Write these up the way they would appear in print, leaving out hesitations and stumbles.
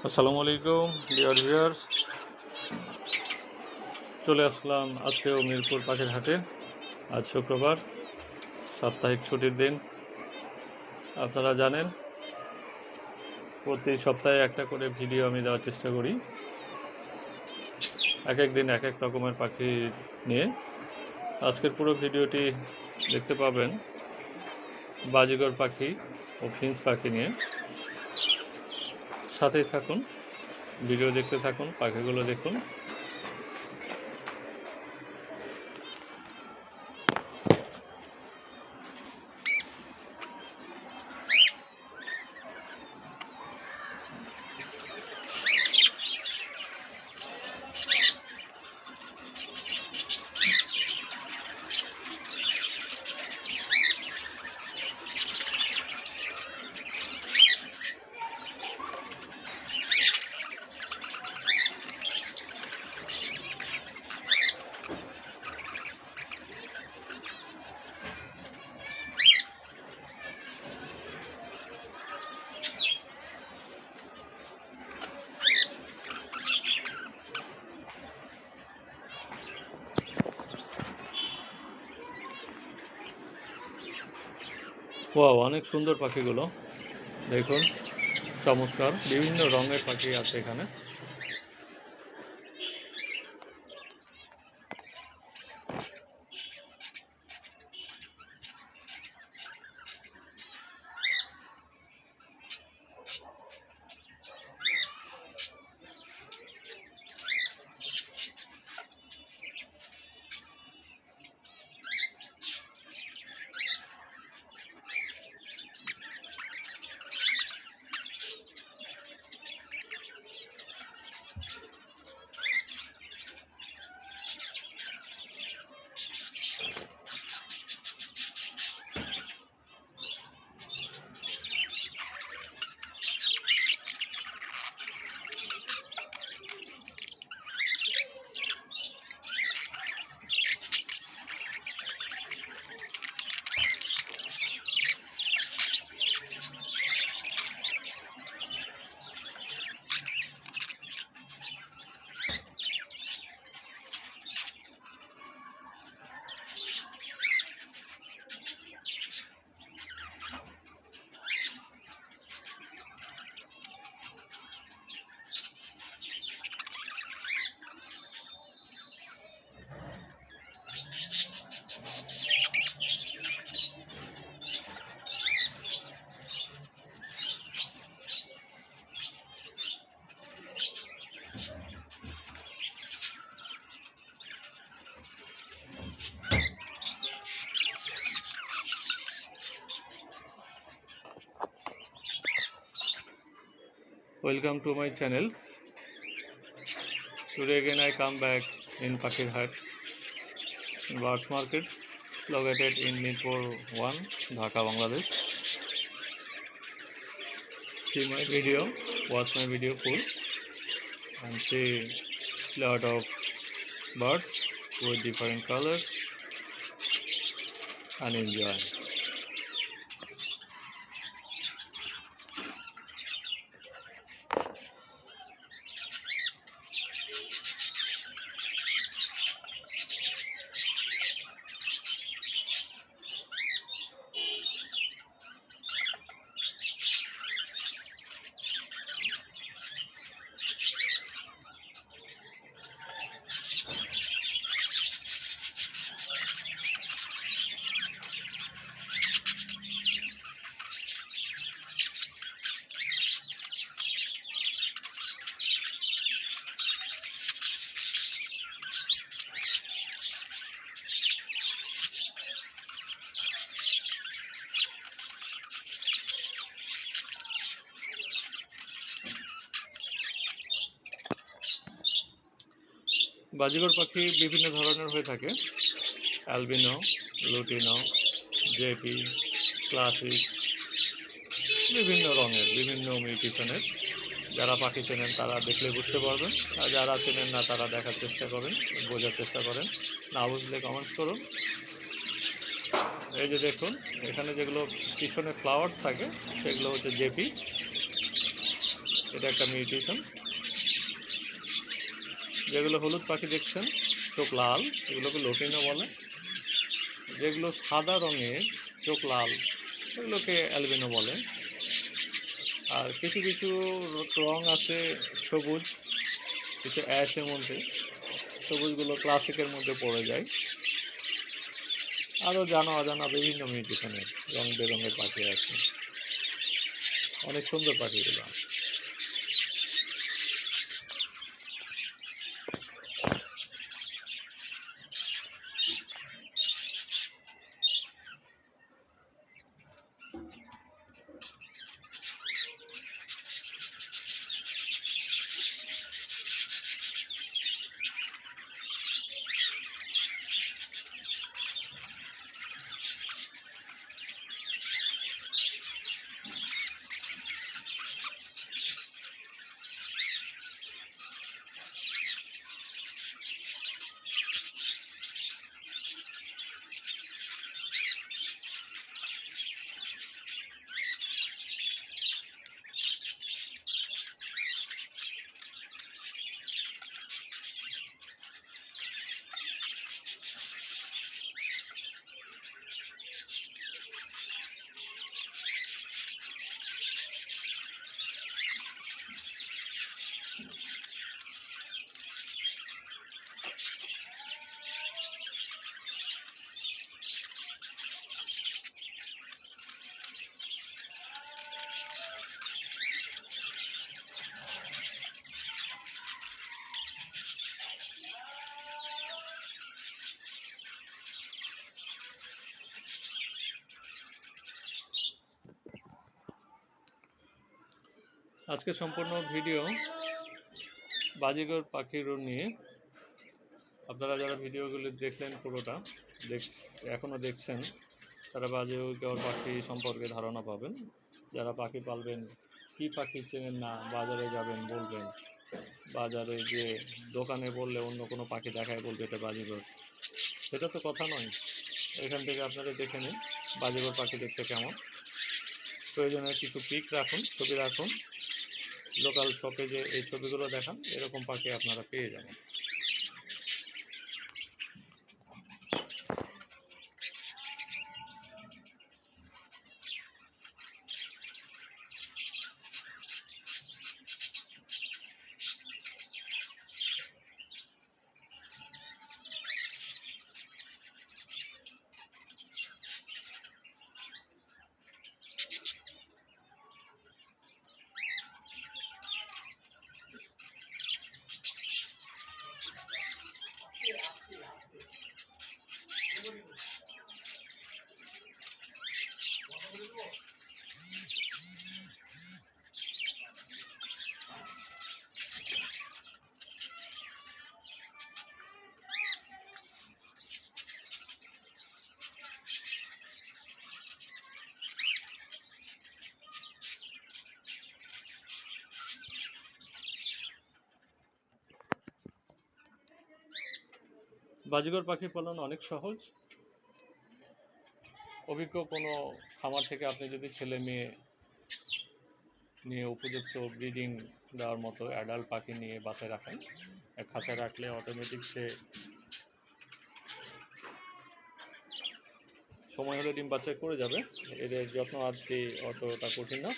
আসসালামু আলাইকুম dear viewers, চলে আসলাম আজকেও মিরপুর পাখির হাটে। আজ শুক্রবার, সাপ্তাহিক ছুটির দিন। আপনারা জানেন প্রতি সপ্তাহে একটা করে ভিডিও আমি দেওয়ার চেষ্টা করি, এক এক দিন এক এক রকমের পাখি নিয়ে। আজকের পুরো ভিডিওটি দেখতে পাবেন বাজিগর পাখি ও ফিঞ্চ পাখি নিয়ে। সাথেই থাকুন, ভিডিও দেখতে থাকুন, পাখিগুলো দেখুন। ওয়াও, অনেক সুন্দর পাখিগুলো দেখুন, চমৎকার বিভিন্ন রঙের পাখি আছে এখানে। Welcome to my channel. Today again I come back in Pakhir Hat, in Birds Market, located in Mirpur1, Dhaka, Bangladesh. See my video, watch my video full, and see lot of birds with different colors and enjoy. বাজিগর পাখি বিভিন্ন ধরনের হয়ে থাকে, albino, lutino, JP, classic, বিভিন্ন রঙের, বিভিন্ন মিউটেশনের। যারা পাখি চেনেন তারা দেখলে বুঝতে পারবেন, আর যারা চেনেন না তারা দেখার চেষ্টা করেন, বোঝার চেষ্টা করেন। না বুঝলে কমেন্টস করুন। এই যে দেখুন, এখানে যেগুলো পিছনে ফ্লাওয়ার্স থাকে সেগুলো হচ্ছে জেপি, এটা একটা মিউটেশন। যেগুলো হলুদ পাখি দেখছেন চোখ লাল, এগুলোকে লোটিনো বলে। যেগুলো সাদা রঙের চোখ লাল, এগুলোকে অ্যালবিনো বলে। আর কিছু কিছু রং আছে সবুজ, কিছু অ্যাশের মধ্যে, সবুজগুলো ক্লাসিকের মধ্যে পড়ে যায়। আরও জানা অজানা বিভিন্ন মিউটেশনের রং বেরঙের পাখি আছে, অনেক সুন্দর পাখিগুলো। আজকে সম্পূর্ণ ভিডিও বাজিগর পাখির নিয়ে। আপনারা যারা ভিডিওগুলি দেখলেন পুরোটা এখনও দেখছেন, তারা বাজিগর পাখি সম্পর্কে ধারণা পাবেন। যারা পাখি পালবেন, কী পাখি চেনেন না, বাজারে যাবেন বলবেন, বাজারে যে দোকানে বললে অন্য কোনো পাখি দেখায় বলবে এটা বাজিগর, সেটা তো কথা নয়। এখান থেকে আপনারা দেখে নিন বাজিগর পাখি দেখতে কেমন। প্রয়োজনে কিছু পিক রাখুন, ছবি রাখুন, লোকাল শপে যে এই ছবিগুলো দেখান, এরকম পাখি আপনারা পেয়ে যাবেন। বাজিগর পাখি পালন অনেক সহজ। অভিজ্ঞ কোনো খামার থেকে আপনি যদি ছেলে মেয়ে নিয়ে উপযুক্ত ব্রিডিং দেওয়ার মতো অ্যাডাল্ট পাখি নিয়ে বাসায় রাখেন, খাঁচায় রাখলে অটোমেটিক সে সময় হলে ডিম বাচ্চা করে যাবে। এদের যত্ন আদতে অতটা কঠিন না।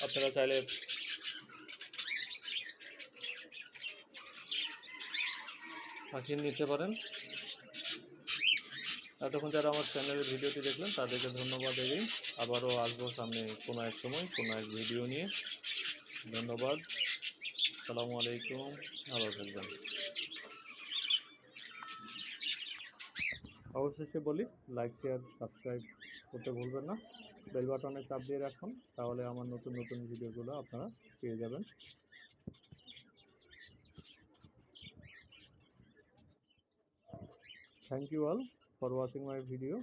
আপনারা চাইলে পাখি নিতে পারেন। এতক্ষণ যারা আমার চ্যানেলের ভিডিওটি দেখলেন তাদেরকে ধন্যবাদ দেই। আবারও আসবো সামনে কোনো এক সময় কোনো এক ভিডিও নিয়ে। ধন্যবাদ। আসসালামু আলাইকুম। ভালো থাকবেন। অবশেষে বলি, লাইক শেয়ার সাবস্ক্রাইব করতে ভুলবেন না। বেল বাটনে চাপ দিয়ে রাখুন, তাহলে আমার নতুন নতুন ভিডিওগুলো আপনারা পেয়ে যাবেন। Thank you all for watching my video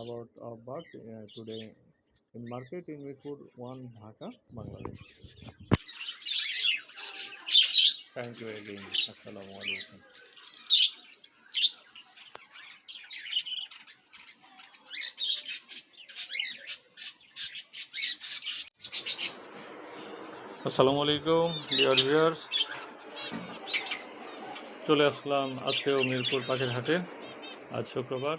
about our bird today in market in Mirpur1, Dhaka, Bangladesh. Thank you again. Assalamu alaikum. আসসালামু আলাইকুম ডিয়ার ভিউয়ার্স, চলে আসলাম আজকেও মিরপুর পাখির হাটে। আজ শুক্রবার,